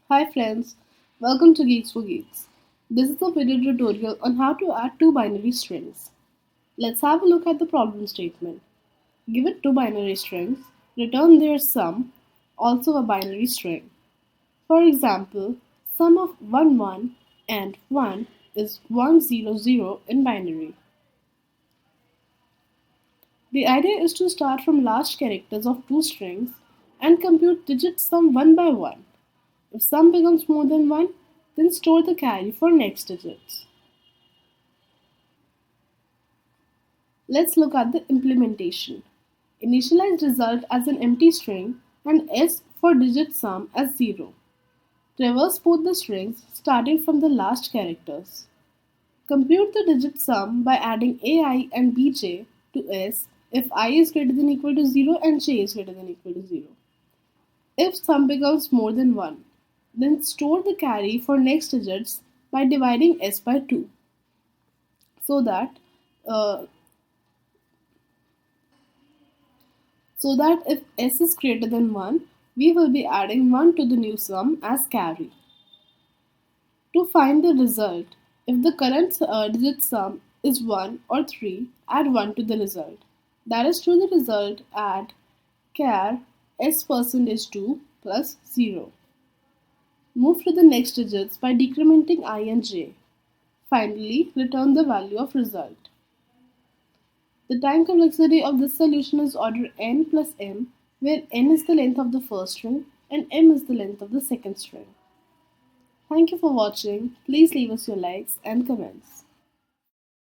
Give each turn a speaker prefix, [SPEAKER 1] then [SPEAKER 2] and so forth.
[SPEAKER 1] Hi friends, welcome to Geeks. This is a video tutorial on how to add two binary strings. Let's have a look at the problem statement. Given two binary strings, return their sum, also a binary string. For example, sum of 1 1 and 1 is 100 in binary. The idea is to start from last characters of two strings and compute digit sum one by one. If sum becomes more than 1, then store the carry for next digits. Let's look at the implementation. Initialize result as an empty string and s for digit sum as 0. Traverse both the strings starting from the last characters. Compute the digit sum by adding ai and bj to s if I is greater than equal to 0 and j is greater than equal to 0. If sum becomes more than 1, then store the carry for next digits by dividing s by 2 so that uh, if s is greater than 1, we will be adding 1 to the new sum as carry. To find the result, if the current digit sum is 1 or 3, add 1 to the result. That is, to the result, add char s percentage 2 plus 0. Move to the next digits by decrementing I and j. Finally, return the value of result. The time complexity of this solution is order n plus m, where n is the length of the first string and m is the length of the second string. Thank you for watching. Please leave us your likes and comments.